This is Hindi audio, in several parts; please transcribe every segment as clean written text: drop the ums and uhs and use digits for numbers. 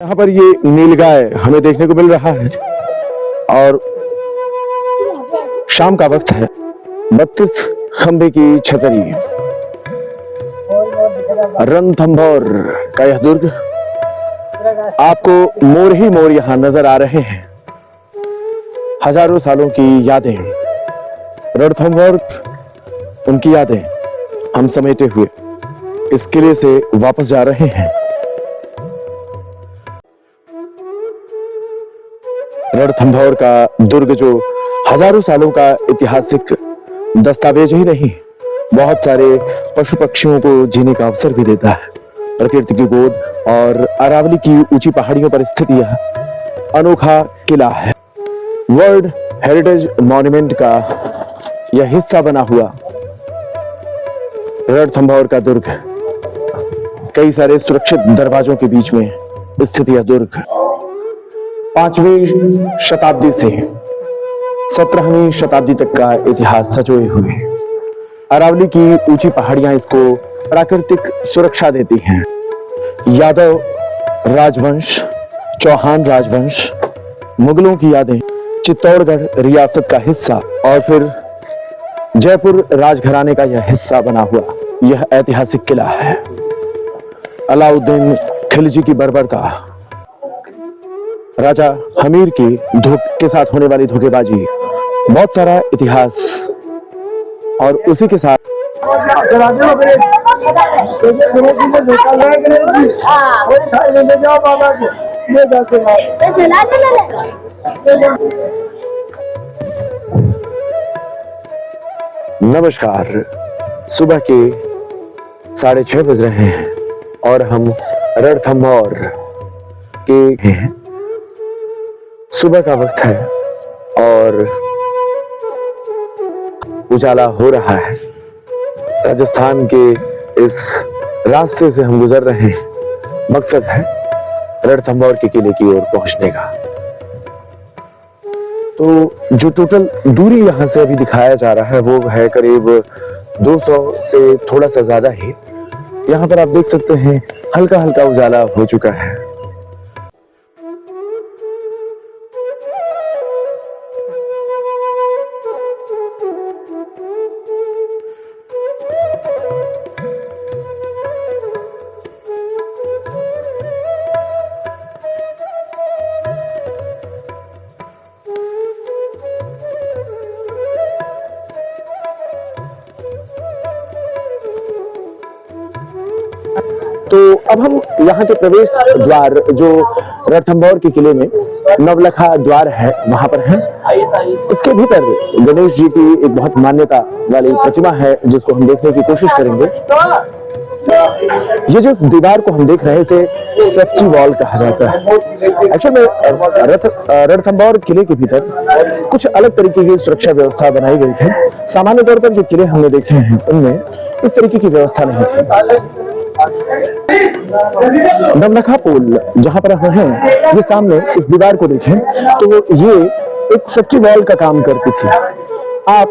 यहाँ पर ये नीलगाय हमें देखने को मिल रहा है और शाम का वक्त है। 32 खंबे की छतरी, रणथंभौर का यह दुर्ग, आपको मोर ही मोर यहाँ नजर आ रहे हैं। हजारों सालों की यादें, रणथंभौर, उनकी यादें हम समेटे हुए इस किले से वापस जा रहे हैं। रणथंभौर का दुर्ग जो हजारों सालों का ऐतिहासिक दस्तावेज ही नहीं, बहुत सारे पशु पक्षियों को जीने का अवसर भी देता है। प्रकृति की गोद और अरावली की ऊंची पहाड़ियों पर स्थित यह अनोखा किला है। वर्ल्ड हेरिटेज मॉन्यूमेंट का यह हिस्सा बना हुआ रणथंभौर का दुर्ग, कई सारे सुरक्षित दरवाजों के बीच में स्थित यह दुर्ग 5वीं शताब्दी से 17वीं शताब्दी तक का इतिहास सजोए हुए। अरावली की ऊंची पहाड़ियां इसको प्राकृतिक सुरक्षा देती हैं। यादव राजवंश, चौहान राजवंश, मुगलों की यादें, चित्तौड़गढ़ रियासत का हिस्सा और फिर जयपुर राजघराने का यह हिस्सा बना हुआ यह ऐतिहासिक किला है। अलाउद्दीन खिलजी की बर्बरता, राजा हमीर की के साथ होने वाली धोखेबाजी, बहुत सारा इतिहास और उसी के साथ नमस्कार। सुबह के 6:30 बज रहे हैं और हम रणथंभौर के हैं। सुबह का वक्त है और उजाला हो रहा है। राजस्थान के इस रास्ते से हम गुजर रहे हैं। मकसद है रणथंभौर के किले की ओर पहुंचने का। तो जो टोटल दूरी यहां से अभी दिखाया जा रहा है वो है करीब 200 से थोड़ा सा ज्यादा ही। यहां पर आप देख सकते हैं हल्का हल्का उजाला हो चुका है। तो अब हम यहाँ के प्रवेश द्वार जो रणथंभौर के किले में नवलखा द्वार है वहां पर हैं। इसके भीतर गणेश जी की एक बहुत मान्यता वाली प्रतिमा है जिसको हम देखने की कोशिश करेंगे। ये जिस दीवार को हम देख रहे हैं इसे सेफ्टी वॉल कहा जाता है। एक्चुअल में रणथंभौर किले के भीतर कुछ अलग तरीके की सुरक्षा व्यवस्था बनाई गई थी। सामान्य तौर पर जो किले हमने देखे हैं उनमें इस तरीके की व्यवस्था नहीं थी। नवलखा पुल जहां पर हम हैं, ये सामने इस दीवार को देखें तो ये एक सेफ्टी वॉल का काम करती थी। आप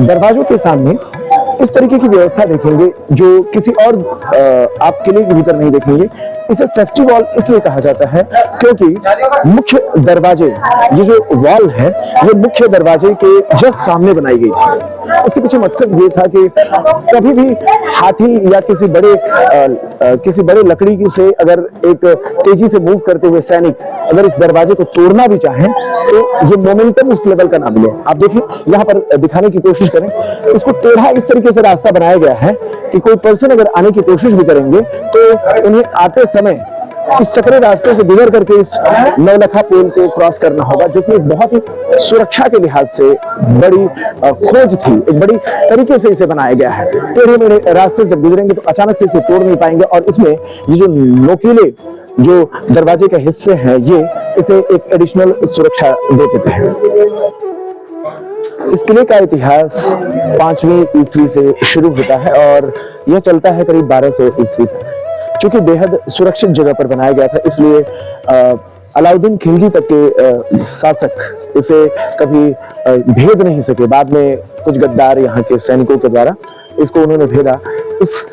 दरवाजों के सामने इस तरीके की व्यवस्था देखेंगे जो किसी और आप किले के भीतर नहीं देखेंगे। इसे सेफ्टी वॉल इसलिए कहा जाता है क्योंकि मुख्य दरवाजे, ये जो वॉल है ये मुख्य दरवाजे के जस्ट सामने बनाई गई थी। उसके पीछे मकसद ये था कि कभी भी हाथी या किसी बड़े लकड़ी से अगर एक तेजी से मूव करते हुए सैनिक अगर इस दरवाजे को तोड़ना भी चाहें तो ये मोमेंटम उस लेवल का ना मिले। आप देखिए यहाँ पर दिखाने की कोशिश करें, इसको टेढ़ा इस तरीके से रास्ता बनाया गया है कि कोई पर्सन अगर आने की कोशिश भी करेंगे तो उन्हें आते समय इस सकरे रास्ते से गुजर करके इस नवलखा पुल को क्रॉस करना होगा, जो कि बहुत ही सुरक्षा के लिहाज से बड़ी खोज थी। एक बड़ी तरीके से इसे बनाया गया है। टेढ़े मेढ़े रास्ते से गुजरेंगे तो अचानक से इसे तोड़ नहीं पाएंगे और इसमें ये जो नोकीले जो दरवाजे के हिस्से हैं ये इसे एक एडिशनल सुरक्षा दे देते हैं। इस किले का इतिहास 5वीं ईस्वी से शुरू होता है और यह चलता है करीब 1200 ईस्वी तक। चूंकि बेहद सुरक्षित जगह पर बनाया गया था इसलिए अलाउद्दीन खिलजी तक के शासक इसे कभी भेद नहीं सके। बाद में कुछ गद्दार यहाँ के सैनिकों के द्वारा इसको उन्होंने भेदा। उस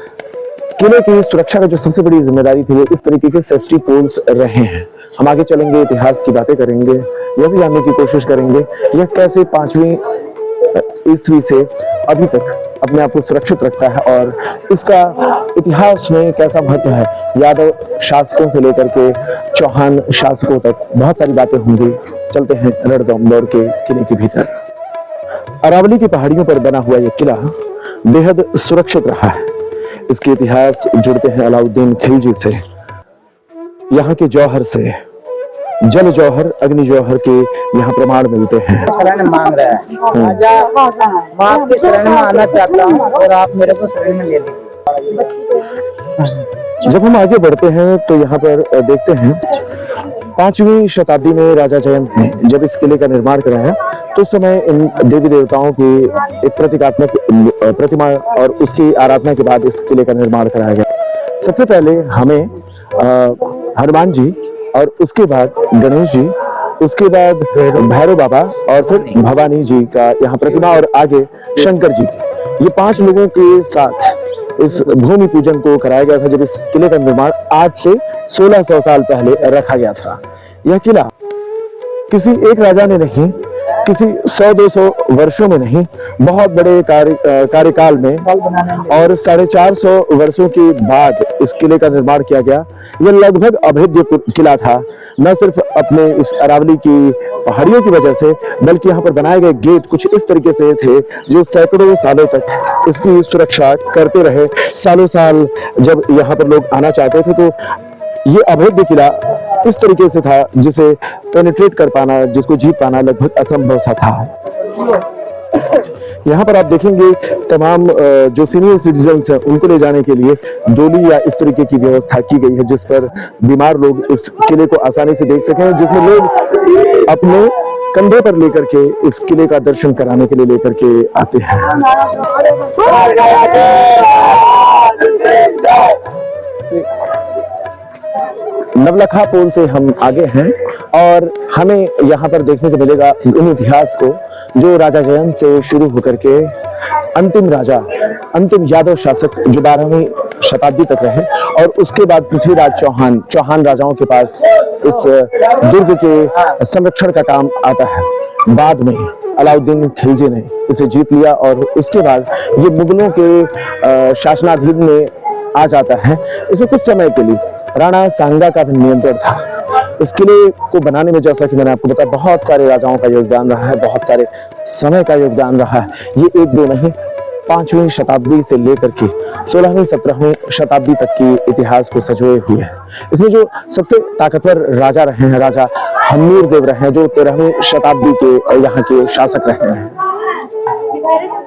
किले की सुरक्षा का जो सबसे बड़ी जिम्मेदारी थी वो इस तरीके के सेफ्टी पोल्स रहे हैं। हम आगे चलेंगे, इतिहास की बातें करेंगे, यह भी जानने की कोशिश करेंगे यह कैसे 5वीं ईस्वी से अभी तक अपने आप को सुरक्षित रखता है और इसका इतिहास में कैसा महत्व है। यादव शासकों से लेकर के चौहान शासकों तक बहुत सारी बातें होंगी। चलते हैं रणथंभौर के किले के भीतर। अरावली की पहाड़ियों पर बना हुआ यह किला बेहद सुरक्षित रहा है। इसके इतिहास जुड़ते हैं अलाउद्दीन खिलजी से, यहाँ के जौहर से। जल जौहर, अग्नि जौहर के यहाँ प्रमाण मिलते हैं। शरण मांग रहा है राजा, मैं आपकी शरण में आना चाहता हूँ और आप मेरे को शरण में ले लीजिए। जब हम आगे बढ़ते हैं तो यहाँ पर देखते हैं 5वीं शताब्दी में राजा जयंत ने जब इस किले का निर्माण कराया तो उस समय इन देवी देवताओं की एक प्रतीकात्मक प्रतिमा और उसकी आराधना के बाद इस किले का निर्माण कराया गया। सबसे पहले हमें हनुमान जी और उसके बाद गणेश जी, उसके बाद भैरव बाबा और फिर भवानी जी का यहाँ प्रतिमा और आगे शंकर जी, ये 5 लोगों के साथ इस भूमि पूजन को कराया गया था जब इस किले का निर्माण आज से 1600 साल पहले रखा गया था। यह किला किसी एक राजा ने नहीं, किसी 100-200 वर्षों में नहीं, बहुत बड़े कार्यकाल में और 450 वर्षों के बाद इस किले का निर्माण किया गया। यह लगभग अभेद्य किला था, न सिर्फ अपने इस अरावली की पहाड़ियों की वजह से बल्कि यहाँ पर बनाए गए गेट कुछ इस तरीके से थे जो सैकड़ों सालों तक इसकी सुरक्षा करते रहे। सालों साल जब यहाँ पर लोग आना चाहते थे तो ये अभेद्य किला इस तरीके से था जिसे पेनिट्रेट कर पाना, जिसको जीत पाना लगभग असंभव सा था। यहाँ पर आप देखेंगे तमाम जो सीनियर सिटीजन्स हैं उनको ले जाने के लिए डोली या इस तरीके की व्यवस्था की गई है जिस पर बीमार लोग इस किले को आसानी से देख सकें, जिसमें लोग अपने कंधे पर लेकर के इस किले का दर्शन कराने के लिए लेकर के आते हैं। नवलखा पोल से हम आगे हैं और हमें यहाँ पर देखने को मिलेगा उन इतिहास को जो राजा जयंत से शुरू होकर के अंतिम राजा, अंतिम यादव शासक जो 12वीं शताब्दी तक रहे और उसके बाद पृथ्वीराज चौहान राजाओं के पास इस दुर्ग के संरक्षण का काम आता है। बाद में अलाउद्दीन खिलजी ने इसे जीत लिया और उसके बाद ये मुगलों के शासनाधीन में आ जाता है। इसमें कुछ समय के लिए राणा सांगा का भी नियंत्रण था। इस किले को बनाने में जैसा कि मैंने आपको बताया बहुत सारे राजाओं का योगदान रहा है, बहुत सारे समय का योगदान रहा है। ये 1-2 नहीं, 5वीं शताब्दी से लेकर के 16वीं 17वीं शताब्दी तक की इतिहास को संजोए हुए है। इसमें जो सबसे ताकतवर राजा रहे हैं, राजा हम्मीर देव रहे हैं जो 13वीं शताब्दी के यहाँ के शासक रहे हैं।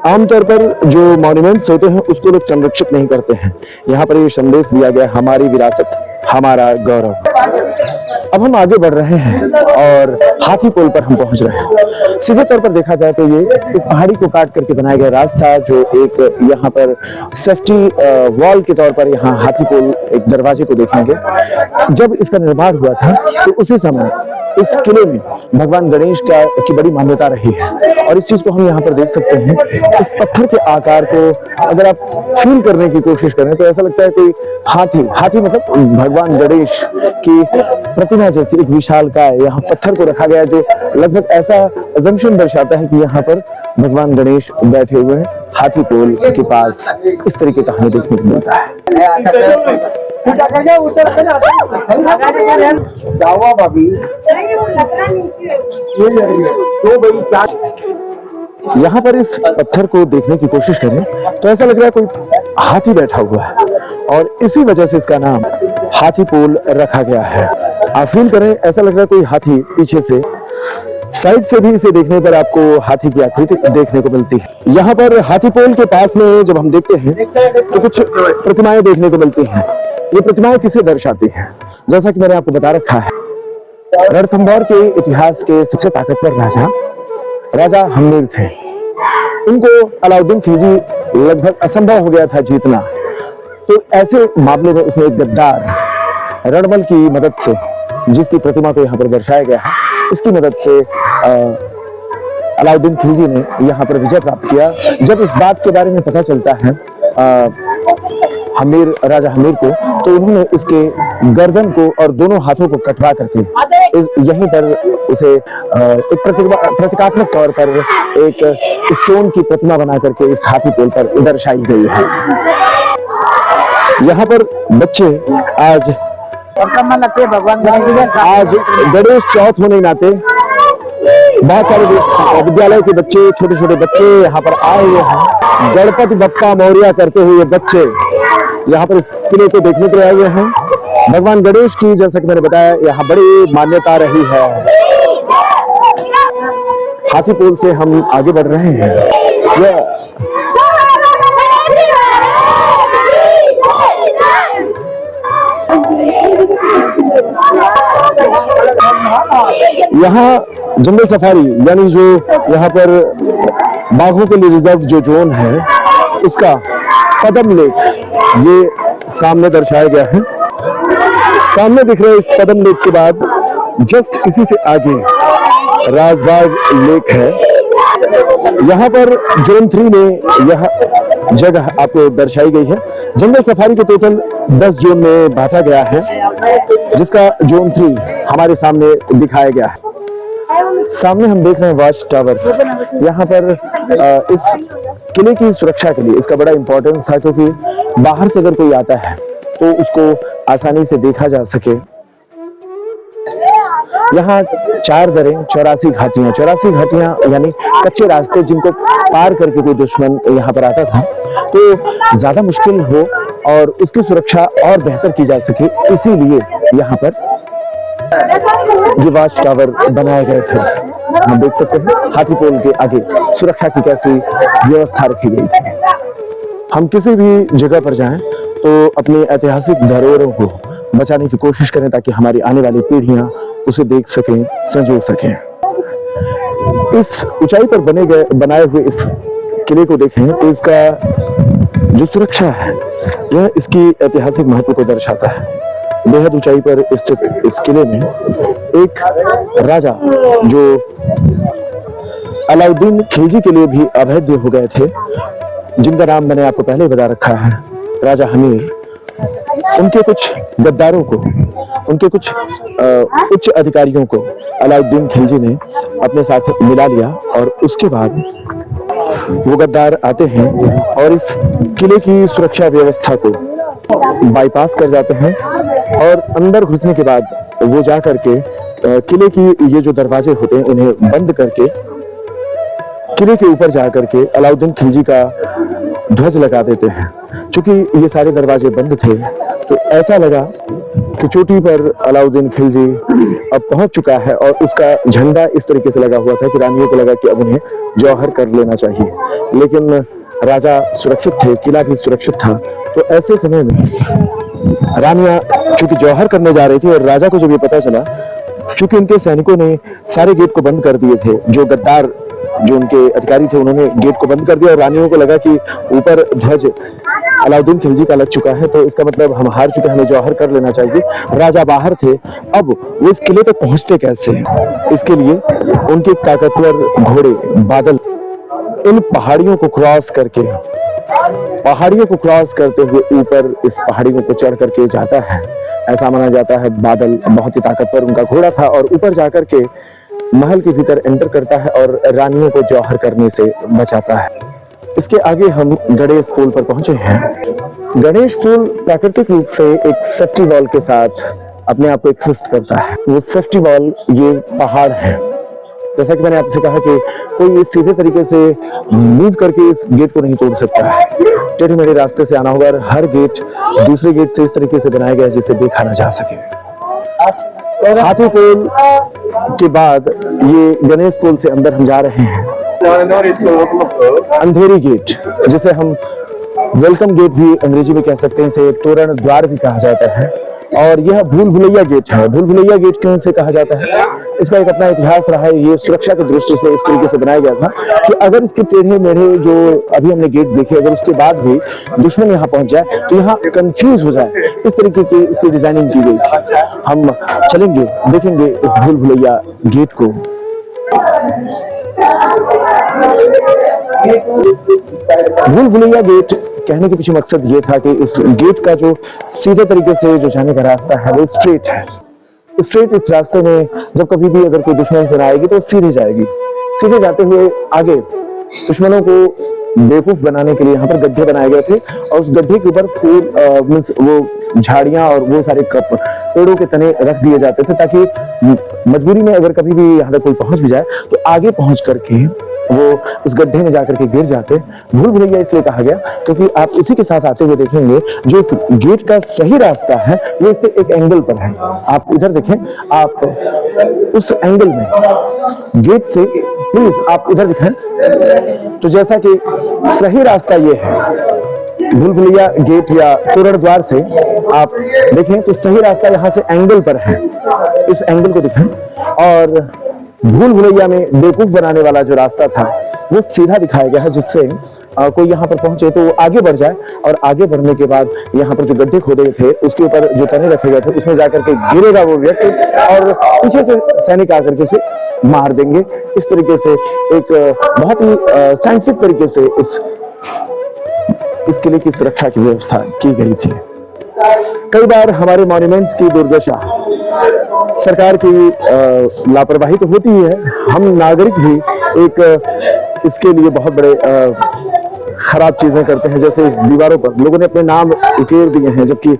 आमतौर पर जो मॉन्यूमेंट्स होते हैं उसको लोग संरक्षित नहीं करते हैं। यहाँ पर ये संदेश दिया गया, हमारी विरासत हमारा गौरव। अब हम आगे बढ़ रहे हैं और हाथी पोल पर हम पहुंच रहे हैं। सीधे तौर पर देखा जाए तो ये एक पहाड़ी को काट करके बनाया गया रास्ता जो एक यहाँ पर सेफ्टी वॉल के तौर पर यहाँ हाथी पोल एक दरवाजे को देखेंगे। जब इसका निर्माण हुआ था तो उसी समय इस किले में भगवान गणेश की बड़ी मान्यता रही है और इस चीज को हम यहाँ पर देख सकते हैं। इस पत्थर के आकार को अगर आप फील करने की कोशिश करें तो ऐसा लगता है कोई हाथी मतलब भगवान गणेश की प्रतिमा जैसी एक विशालकाय यहाँ पत्थर को रखा गया जो लगभग ऐसा अजम्पशन दर्शाता है कि यहाँ पर भगवान गणेश बैठे हुए हैं हाथी पोल के पास। इस तरीके का हमें देखने को मिलता है। यहाँ पर इस पत्थर को देखने की कोशिश करें तो ऐसा लग रहा है कोई हाथी बैठा हुआ है और इसी वजह से इसका नाम हाथी पोल रखा गया है। आप फील करें, ऐसा लग रहा है कोई हाथी पीछे से, साइड से भी इसे देखने पर आपको हाथी की आकृति देखने को मिलती है। यहाँ पर हाथी पोल के पास में जब हम देखते हैं तो कुछ प्रतिमाएं देखने को मिलती हैं। ये प्रतिमाएं किसे दर्शाती हैं? जैसा कि मैंने आपको बता रखा है, रणथंभौर के इतिहास के सबसे ताकतवर राजा हम्मीर थे। इनको अलाउद्दीन खिलजी लगभग असंभव हो गया था जीतना, तो ऐसे मामले में उसने एक गद्दार रणबल की मदद से, जिसकी प्रतिमा को यहाँ पर दर्शाया गया है, इसकी मदद से अलाउद्दीन खिलजी ने यहाँ पर विजय प्राप्त किया। जब इस बात के बारे में पता चलता है हमीर राजा हमीर को, तो उन्होंने इसके गर्दन को और दोनों हाथों को कटवा करके यहीं पर उसे एक प्रतीकात्मक तौर पर एक स्टोन की प्रतिमा बना करके इस हाथी पोल पर दर्शाई गई है। यहाँ पर बच्चे आज भगवान आज गणेश चौथ होने के नाते बहुत सारे विद्यालय के बच्चे, छोटे छोटे बच्चे यहाँ पर आए हुए हैं। गणपति बप्पा मौर्य करते हुए बच्चे यहाँ पर इस किले को देखने के लिए आए हुए हैं। भगवान गणेश की, जैसा कि मैंने बताया, यहाँ बड़ी मान्यता रही है। हाथी पोल से हम आगे बढ़ रहे हैं। यहाँ जंगल सफारी यानी जो यहाँ पर बाघों के लिए रिजर्व जो जोन है, उसका पदम लेक ये सामने दर्शाया गया है। सामने दिख रहे इस पदम लेक के बाद जस्ट इसी से आगे राजबाग लेक है। यहाँ पर जोन 3 में यह जगह आपको दर्शाई गई है। जंगल सफारी के टोटल 10 जोन में बांटा गया है, जिसका जोन 3 हमारे सामने दिखाया गया है। सामने हम देख रहे हैं वॉच टावर। यहाँ पर इस किले की सुरक्षा के लिए इसका बड़ा इंपॉर्टेंस था, क्योंकि बाहर से अगर कोई आता है तो उसको आसानी से देखा जा सके। यहाँ 4 दरें, 84 घाटियां, 84 घाटियां यानी कच्चे रास्ते जिनको पार करके कोई दुश्मन यहाँ पर आता था तो ज्यादा मुश्किल हो और उसकी सुरक्षा और बेहतर की जा सके, इसीलिए यहाँ पर ये वॉच टावर बनाए गए थे। हम देख सकते हैं हाथी पोल के आगे सुरक्षा की कैसी व्यवस्था रखी गई थी। हम किसी भी जगह पर जाएं तो अपनी ऐतिहासिक धरोहरों को बचाने की कोशिश करें, ताकि हमारी आने वाली पीढ़ियां उसे देख सकें, संजो सकें। इस ऊंचाई पर बनाए हुए इस किले को देखें तो इसका जो सुरक्षा है यह इसकी ऐतिहासिक महत्व को दर्शाता है। बेहद ऊंचाई पर स्थित इस किले में एक राजा जो अलाउद्दीन खिलजी के लिए भी अभेद्य हो गए थे, जिनका नाम मैंने आपको पहले ही बता रखा है, राजा हमीर, उनके कुछ गद्दारों को, उनके कुछ उच्च अधिकारियों को अलाउद्दीन खिलजी ने अपने साथ मिला लिया और उसके बाद वो गद्दार आते हैं और इस किले की सुरक्षा व्यवस्था को बाईपास कर जाते हैं और अंदर घुसने के बाद वो जा करके किले की ये जो दरवाजे होते हैं उन्हें बंद करके किले के ऊपर जा करके अलाउद्दीन खिलजी का ध्वज लगा देते हैं। चूंकि ये सारे दरवाजे बंद थे तो ऐसा लगा कि चोटी पर अलाउद्दीन खिलजी अब पहुंच चुका है और उसका झंडा इस तरीके से लगा हुआ था कि रानियों को लगा कि अब उन्हें जौहर कर लेना चाहिए, लेकिन राजा सुरक्षित थे, किला भी सुरक्षित था। तो ऐसे समय में रानियां चूंकि जौहर करने जा रही थी और राजा को जब ये पता चला, चूंकि उनके सैनिकों ने सारे गेट को बंद कर दिए थे, जो गद्दार जो उनके अधिकारी थे उन्होंने गेट को बंद कर दिया और रानियों को लगा कि ऊपर ध्वज अलाउद्दीन खिलजी का लग चुका है, तो इसका मतलब हम हार चुके, हमें जौहर कर लेना चाहिए। राजा बाहर थे, अब वो इस किले तक पहुंचते कैसे? इसके लिए उनके ताकतवर घोड़े बादल इन पहाड़ियों को क्रॉस करते हुए ऊपर इस पहाड़ियों को चढ़ करके जाता है। ऐसा माना जाता है बादल बहुत ही ताकतवर उनका घोड़ा था और ऊपर जाकर के महल के भीतर एंटर करता है और रानियों को जौहर करने से बचाता है। इसके आगे हम गणेश पोल पर पहुंचे हैं। गणेश पोल प्राकृतिक रूप से एक सेफ्टी वॉल के साथ अपने आप को एक्सिस्ट करता है। वो सेफ्टी वॉल ये पहाड़ है। जैसा कि मैंने आपसे कहा कि कोई सीधे तरीके से मूव करके इस गेट को नहीं तोड़ सकता है, टेढ़े मेढ़े रास्ते से आना होगा और हर गेट दूसरे गेट से इस तरीके से बनाया गया है जिसे देखा न जा सके। हाथी पोल के बाद ये गणेश पोल से अंदर हम जा रहे हैं। अंधेरी गेट, जिसे हम वेलकम गेट भी अंग्रेजी में कह सकते हैं, इसे तोरण द्वार भी कहा जाता है और यह भूल भुलैया गेट है। भूल भुलैया गेट क्यों इसे कहा जाता है? इसका एक अपना इतिहास रहा है। ये सुरक्षा की दृष्टि से इस तरीके से बनाया गया था कि अगर इसके टेढ़े मेढ़े जो अभी हमने गेट देखे, अगर उसके बाद भी दुश्मन यहाँ पहुंच जाए तो यहाँ कंफ्यूज हो जाए, इस तरीके की इसकी डिजाइनिंग की गई थी। हम चलेंगे, देखेंगे इस भूल भुलैया गेट को। भूल भुलैया गेट कहने के पीछे मकसद ये था कि इस गेट का जो सीधे तरीके से जो जाने का रास्ता है वो स्ट्रेट है। स्ट्रेट इस रास्ते में जब कभी भी अगर कोई दुश्मन सेना आएगी तो सीधे जाएगी। सीधे जाते हुए आगे दुश्मनों को बेवकूफ बनाने के लिए यहाँ पर गड्ढे बनाए गए थे और उस गड्ढे के ऊपर फूल मींस वो झाड़ियां और वो सारे कप पेड़ों के तने रख दिए जाते थे ताकि मजबूरी में अगर कभी भी यहाँ तक कोई पहुंच भी जाए तो आगे पहुंच करके वो उस गड्ढे में जाकर के गिर जाते। भूल भुलैया इसलिए कहा गया क्योंकि आप इसी के साथ आते हुए देखेंगे जो इस गेट का सही रास्ता है वो इससे एक एंगल पर है। आप इधर देखें, आप उस एंगल में गेट से प्लीज आप इधर दिखाएं तो जैसा कि सही रास्ता ये है भूल भुलैया गेट या तोरण द्वार से आप देखें तो सही रास्ता यहाँ से एंगल पर है। इस एंगल को दिखाएं और भूल भुलैया में बेवकूफ बनाने वाला जो रास्ता था वो सीधा दिखाया गया है जिससे कोई यहाँ पर पहुंचे तो वो आगे बढ़ जाए और आगे बढ़ने के बाद यहाँ पर जो गड्ढे खोदे थे उसके ऊपर जो तने रखे गए थे उसमें जाकर के गिरेगा वो व्यक्ति और पीछे से सैनिक आकर के उसे मार देंगे। इस तरीके से एक बहुत ही साइंटिफिक तरीके से इस किले की सुरक्षा की व्यवस्था की गई थी। कई बार हमारे मॉन्यूमेंट्स की दुर्दशा सरकार की लापरवाही तो होती ही है, हम नागरिक भी एक इसके लिए बहुत बड़े खराब चीजें करते हैं। जैसे इस दीवारों पर लोगों ने अपने नाम उकेर दिए हैं जबकि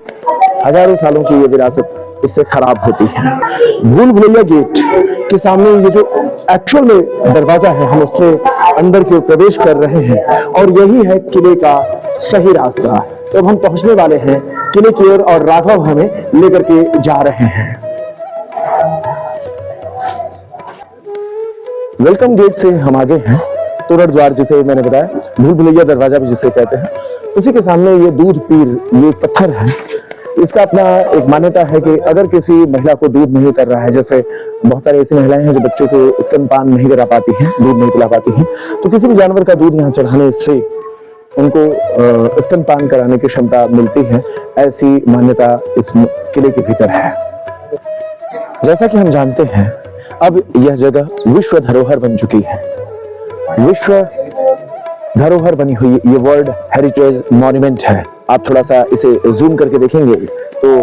हजारों सालों की ये विरासत इससे खराब होती है। भूल भुलैया गेट के सामने ये जो एक्चुअल में दरवाजा है हम उससे अंदर की ओर प्रवेश कर रहे हैं और यही है किले का सही रास्ता। तो अब हम पहुंचने वाले हैं किले की ओर और राघव हमें लेकर के जा रहे हैं। वेलकम गेट से हम आगे हैं, तोरण द्वार जिसे मैंने बताया, भूल भुलैया दरवाजा भी जिसे कहते हैं। उसी के सामने ये दूध पीर ये पत्थर है। इसका अपना एक मान्यता है कि अगर किसी महिला को दूध नहीं कर रहा है, जैसे बहुत सारी ऐसी महिलाएं हैं जो बच्चों को स्तनपान नहीं करा पाती हैं, दूध नहीं पिला पाती हैं, तो किसी भी जानवर का दूध यहाँ चढ़ाने से उनको स्तनपान कराने की क्षमता मिलती है। ऐसी मान्यता इस किले के भीतर है। जैसा कि हम जानते हैं अब यह जगह विश्व धरोहर बन चुकी है। विश्व धरोहर बनी हुई ये वर्ल्ड हेरिटेज मॉन्यूमेंट है। आप थोड़ा सा इसे जूम करके देखेंगे तो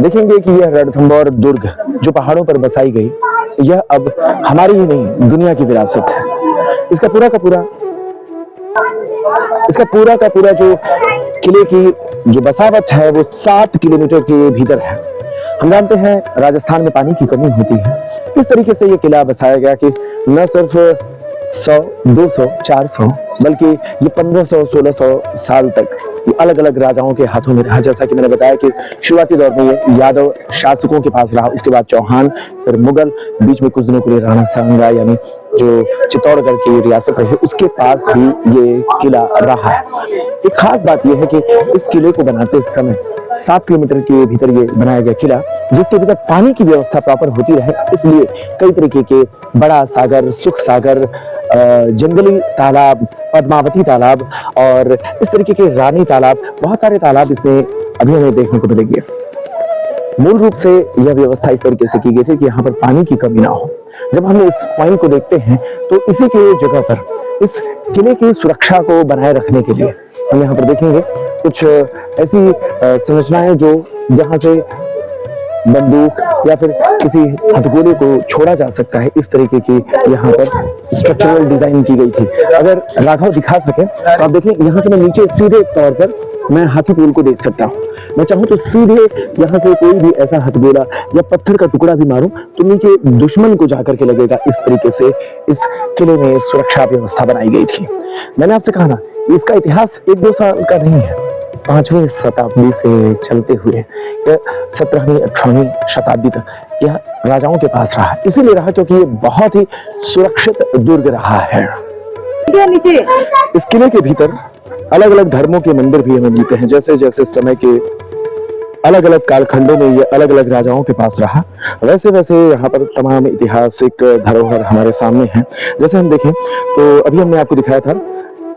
देखेंगे कि यह रणथंबोर दुर्ग जो पहाड़ों पर बसाई गई, यह अब हमारी ही नहीं दुनिया की विरासत है। इसका पूरा का पूरा जो किले की जो बसावट है वो 7 किलोमीटर के भीतर है। हम जानते हैं राजस्थान में पानी की कमी होती है। इस तरीके से ये किला बसाया गया कि न सिर्फ 100, 200, 400 बल्कि ये 1500, 1600 साल तक ये अलग अलग राजाओं के हाथों में रहा। जैसा कि मैंने बताया कि शुरुआती दौर में ये यादव शासकों के पास रहा, उसके बाद चौहान, फिर मुगल, बीच में कुछ दिनों के लिए राणा सांगा यानी जो चित्तौड़गढ़ की रियासत रही उसके पास ही ये किला रहा। एक खास बात यह है कि इस किले को बनाते समय 7 किलोमीटर के भीतर ये बनाया गया किला, जिसके भीतर पानी की व्यवस्था प्रॉपर होती रहे, इसलिए कई तरीके के बड़ा सागर, सुख सागर, जंगली तालाब, पद्मावती तालाब और इस तरीके के रानी तालाब, बहुत सारे तालाब इसमें अभी हमें देखने को मिलेंगे। मूल रूप से यह व्यवस्था इस तरीके से की गई थी कि यहाँ पर पानी की कमी ना हो। जब हम इस पॉइंट को देखते हैं तो इसी के जगह पर इस किले की सुरक्षा को बनाए रखने के लिए हम यहाँ पर देखेंगे कुछ ऐसी संरचनाएं जो जहाँ से बंदूक या फिर किसी हथगोले को छोड़ा जा सकता है, इस तरीके की यहाँ पर स्ट्रक्चरल डिजाइन की गई थी। अगर राघव दिखा सके तो आप देखें यहाँ से मैं नीचे सीधे तौर पर मैं हाथीपुल को देख सकता हूँ। मैं चाहूँ तो सीधे यहाँ से कोई भी ऐसा हथगोला या पत्थर का टुकड़ा भी मारूं तो नीचे दुश्मन को जाकर के लगेगा। इस तरीके से इस किले में सुरक्षा व्यवस्था बनाई गई थी। मैंने आपसे कहा ना, इसका इतिहास 1-2 साल का नहीं है। 5वीं शताब्दी से चलते हुए 17वीं 18वीं शताब्दी तक यह राजाओं के पास रहा। इसीलिए रहा क्योंकि ये बहुत ही सुरक्षित दुर्ग रहा है। इस किले के भीतर अलग अलग धर्मों के मंदिर भी हमें मिलते हैं। जैसे जैसे समय के अलग अलग कालखंडों में ये अलग अलग राजाओं के पास रहा, वैसे वैसे यहाँ पर तमाम ऐतिहासिक धरोहर हमारे सामने हैं। जैसे हम देखें तो अभी हमने आपको दिखाया था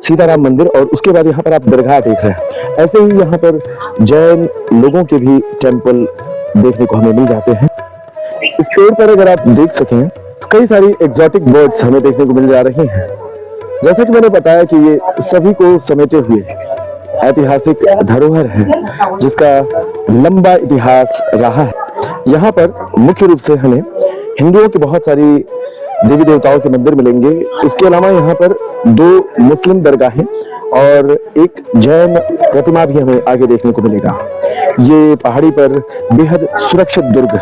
सीताराम मंदिर और उसके बाद यहाँ पर आप दरगाह देख रहे हैं। ऐसे ही यहाँ पर जैन लोगों के भी टेम्पल देखने को हमें मिल जाते हैं। इस पेड़ पर अगर आप देख सकें तो कई सारी एग्जॉटिक बर्ड्स हमें देखने को मिल जा रही हैं। जैसा कि मैंने बताया कि ये सभी को समेटे हुए ऐतिहासिक धरोहर है जिसका लंबा इतिहास रहा है। यहाँ पर मुख्य रूप से हमें हिंदुओं की बहुत सारी देवी देवताओं के मंदिर मिलेंगे। इसके अलावा यहाँ पर 2 मुस्लिम दरगाहें और एक जैन प्रतिमा भी हमें आगे देखने को मिलेगा। ये पहाड़ी पर बेहद सुरक्षित दुर्ग,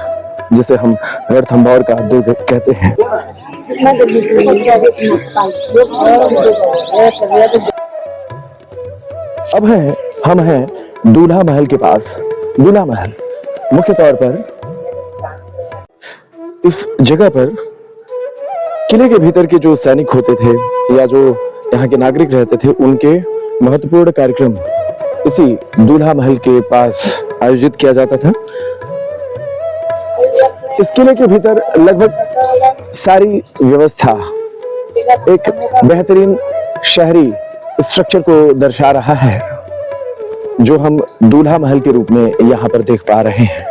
जिसे हम रणथंभौर का दुर्ग कहते हैं। अब हम हैं दूल्हा महल के पास। दूल्हा महल मुख्य तौर पर इस जगह पर किले के भीतर के जो सैनिक होते थे या जो यहाँ के नागरिक रहते थे, उनके महत्वपूर्ण कार्यक्रम इसी दूल्हा महल के पास आयोजित किया जाता था। इस किले के भीतर लगभग सारी व्यवस्था एक बेहतरीन शहरी स्ट्रक्चर को दर्शा रहा है, जो हम दूल्हा महल के रूप में यहाँ पर देख पा रहे हैं।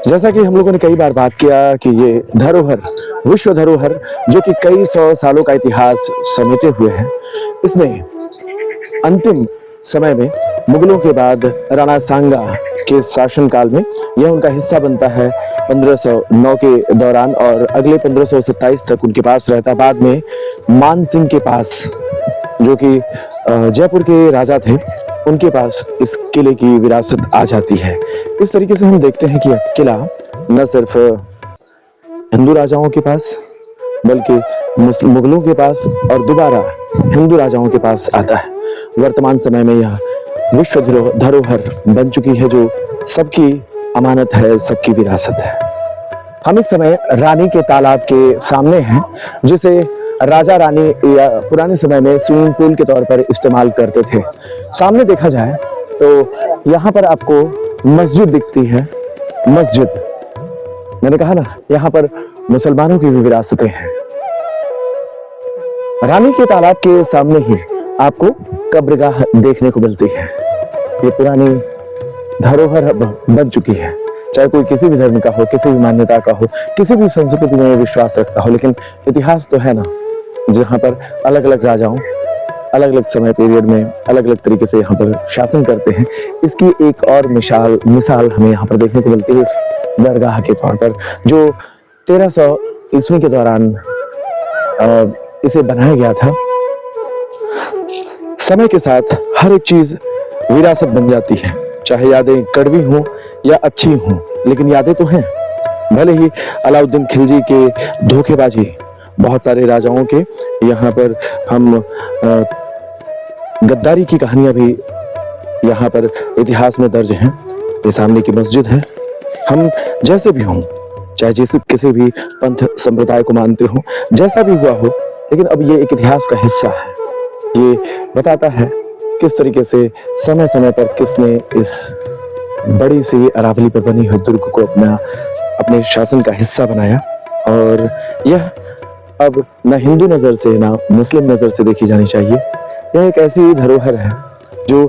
जैसा कि हम लोगों ने कई बार बात किया कि ये धरोहर, विश्व धरोहर, जो कि कई 100 सालों का इतिहास समेटे हुए है, इसमें अंतिम समय में मुगलों के बाद राणा सांगा के शासनकाल में यह उनका हिस्सा बनता है 1509 के दौरान, और अगले 1527 तक उनके पास रहता। बाद में मान सिंह के पास, जो कि जयपुर के राजा थे, उनके पास इस किले की विरासत आ जाती है। इस तरीके से हम देखते हैं कि यह किला न सिर्फ हिंदू राजाओं के पास बल्कि मुगलों के पास और दोबारा हिंदू राजाओं के पास आता है। वर्तमान समय में यह विश्व धरोहर बन चुकी है, जो सबकी अमानत है, सबकी विरासत है। हम इस समय रानी के तालाब के सामने हैं, जिसे राजा रानी या पुराने समय में स्विमिंग पूल के तौर पर इस्तेमाल करते थे। सामने देखा जाए तो यहाँ पर आपको मस्जिद दिखती है। मस्जिद, मैंने कहा ना, यहाँ पर मुसलमानों की भी विरासतें हैं। रानी के तालाब के सामने ही आपको कब्रगाह देखने को मिलती है। ये पुरानी धरोहर बन चुकी है। चाहे कोई किसी भी धर्म का हो, किसी भी मान्यता का हो, किसी भी संस्कृति में विश्वास रखता हो, लेकिन इतिहास तो है ना, जहाँ पर अलग अलग राजाओं अलग अलग समय पीरियड में अलग अलग तरीके से यहाँ पर शासन करते हैं। इसकी एक और मिसाल हमें यहाँ पर देखने को मिलती है इस दरगाह के तौर पर, जो 1300 ईस्वी के दौरान इसे बनाया गया था। समय के साथ हर एक चीज विरासत बन जाती है, चाहे यादें कड़वी हों या अच्छी हों, लेकिन यादें तो हैं। भले ही अलाउद्दीन खिलजी के धोखेबाजी, बहुत सारे राजाओं के यहाँ पर हम गद्दारी की कहानियां भी यहाँ पर इतिहास में दर्ज हैं। ये सामने की मस्जिद है। हम जैसे भी हों, चाहे किसी भी पंथ संप्रदाय को मानते हो, जैसा भी हुआ हो, लेकिन अब ये एक इतिहास का हिस्सा है। ये बताता है किस तरीके से समय समय पर किसने इस बड़ी सी अरावली पर बनी हुई दुर्ग को अपने शासन का हिस्सा बनाया, और यह अब न हिंदू नजर से ना मुस्लिम नजर से देखी जानी चाहिए। यह एक ऐसी धरोहर है जो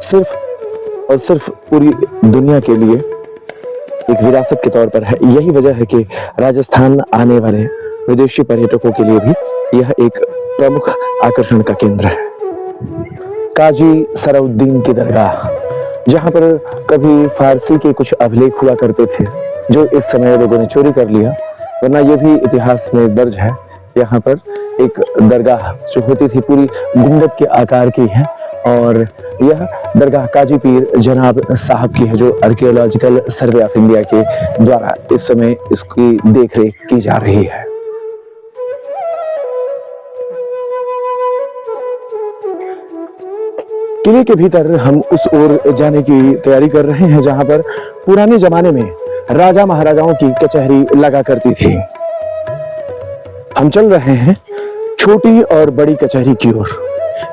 सिर्फ और सिर्फ पूरी दुनिया के लिए एक विरासत के तौर पर है। यही वजह है कि राजस्थान आने वाले विदेशी पर्यटकों के लिए भी यह एक प्रमुख आकर्षण का केंद्र है। काजी सराउद्दीन की दरगाह, जहां पर कभी फारसी के कुछ अभिलेख हुआ करते थे, जो इस समय लोगों ने चोरी कर लिया, वरना यह भी इतिहास में दर्ज है। यहाँ पर एक दरगाह जो होती थी पूरी गुंबद के आकार की है, और यह दरगाह काजी पीर जनाब साहब की है, जो आर्कियोलॉजिकल सर्वे ऑफ इंडिया के द्वारा इस समय इसकी देखरेख की जा रही है। किले के भीतर हम उस ओर जाने की तैयारी कर रहे हैं, जहां पर पुराने जमाने में राजा महाराजाओं की कचहरी लगा करती थी। हम चल रहे हैं छोटी और बड़ी कचहरी की ओर।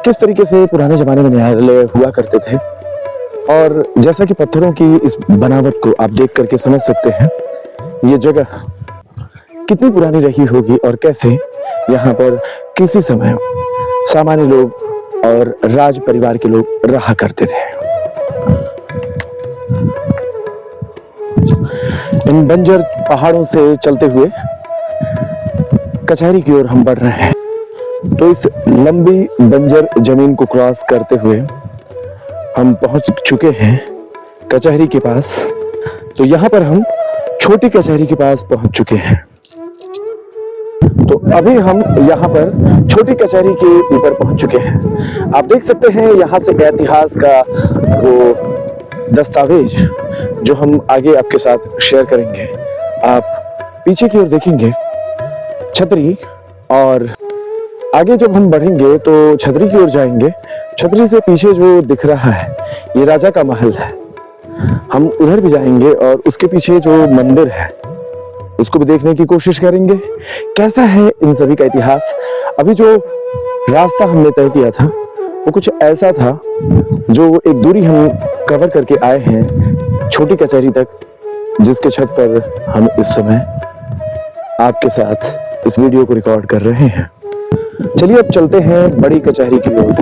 किस तरीके से पुराने जमाने में न्यायालय हुआ करते थे, और जैसा कि पत्थरों की इस बनावट को आप देख करके समझ सकते हैं ये जगह कितनी पुरानी रही होगी, और कैसे यहाँ पर किसी समय सामान्य लोग और राज परिवार के लोग रहा करते थे। इन बंजर पहाड़ों से चलते हुए कचहरी की ओर हम बढ़ रहे हैं, तो इस लंबी बंजर जमीन को क्रॉस करते हुए हम पहुंच चुके हैं कचहरी के पास। तो यहाँ पर हम छोटी कचहरी के पास पहुंच चुके हैं। तो अभी हम यहाँ पर छोटी कचहरी के ऊपर पहुंच चुके हैं। आप देख सकते हैं यहाँ से इतिहास का वो दस्तावेज जो हम आगे आपके साथ शेयर करेंगे। आप पीछे की ओर देखेंगे छतरी, और आगे जब हम बढ़ेंगे तो छतरी की ओर जाएंगे। छतरी से पीछे जो दिख रहा है ये राजा का महल है। हम उधर भी जाएंगे और उसके पीछे जो मंदिर है उसको भी देखने की कोशिश करेंगे, कैसा है इन सभी का इतिहास। अभी जो रास्ता हमने तय किया था वो कुछ ऐसा था, जो एक दूरी हम कवर करके आए हैं छोटी कचहरी तक, जिसके छत पर हम इस समय आपके साथ इस वीडियो को रिकॉर्ड कर रहे हैं। चलिए अब चलते हैं बड़ी कचहरी की ओर।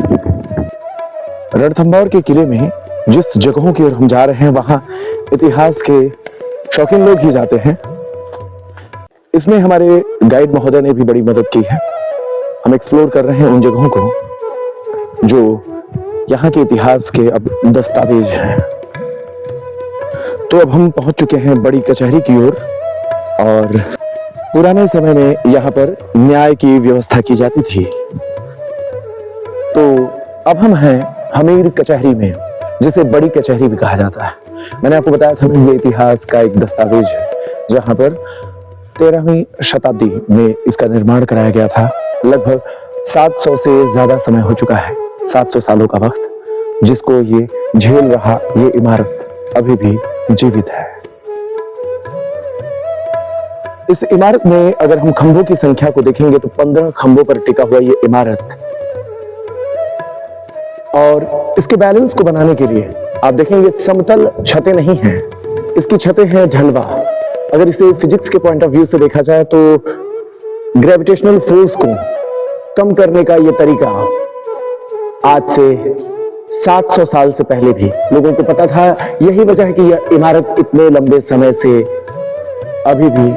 रणथंभौर के किले में जिस जगहों की ओर हम जा रहे हैं वहां इतिहास के शौकीन लोग ही जाते हैं। इसमें हमारे गाइड महोदय ने भी बड़ी मदद की है। हम एक्सप्लोर कर रहे हैं उन जगहों को जो यहाँ के इतिहास के अब दस्तावेज हैं। तो अब हम पहुंच चुके हैं बड़ी कचहरी की ओर, और पुराने समय में यहाँ पर न्याय की व्यवस्था की जाती थी। तो अब हम हैं हमीर कचहरी में, जिसे बड़ी कचहरी भी कहा जाता है। मैंने आपको बताया था ये इतिहास का एक दस्तावेज है, जहां पर 13वीं शताब्दी में इसका निर्माण कराया गया था। लगभग 700 से ज्यादा समय हो चुका है, 700 सालों का वक्त जिसको ये झेल रहा ये इमारत अभी भी जीवित है। इस इमारत में अगर हम खंभों की संख्या को देखेंगे तो 15 खंभों पर टिका हुआ ये इमारत, और इसके बैलेंस को बनाने के लिए आप देखेंगे समतल छतें नहीं हैं, इसकी छतें हैं ढलवा। अगर इसे फिजिक्स के पॉइंट ऑफ व्यू से देखा जाए तो ग्रेविटेशनल फोर्स को कम करने का यह तरीका आज से 700 साल से पहले भी लोगों को पता था। यही वजह है कि यह इमारत इतने लंबे समय से अभी भी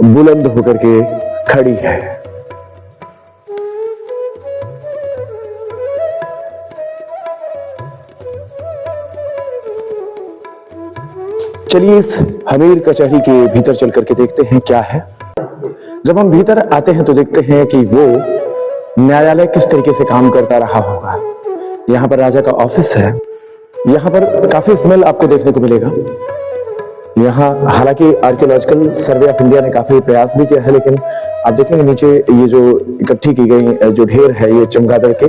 बुलंद होकर के खड़ी है। चलिए इस हमीर कचहरी के भीतर चल करके देखते हैं क्या है। जब हम भीतर आते हैं तो देखते हैं कि वो न्यायालय किस तरीके से काम करता रहा होगा। यहाँ पर राजा का ऑफिस है। यहाँ पर काफी स्मेल आपको देखने को मिलेगा। यहाँ हालांकि आर्कियोलॉजिकल सर्वे ऑफ इंडिया ने काफी प्रयास भी किया है, लेकिन आप देखेंगे नीचे ये जो इकट्ठी की गई जो ढेर है ये चमगादड़ के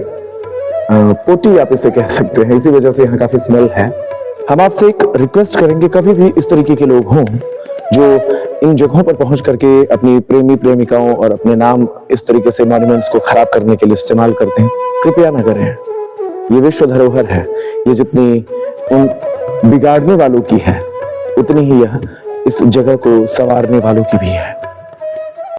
पोटी आप इसे कह सकते हैं, इसी वजह से यहाँ काफी स्मेल है। हम आपसे एक रिक्वेस्ट करेंगे, कभी भी इस तरीके के लोग हों जो इन जगहों पर पहुंच करके अपनी प्रेमी प्रेमिकाओं और अपने नाम इस तरीके से मॉन्यूमेंट्स को खराब करने के लिए इस्तेमाल करते हैं, कृपया न करें। ये विश्व धरोहर है। ये जितनी उन बिगाड़ने वालों की है उतनी ही यह इस जगह को संवारने वालों की भी है।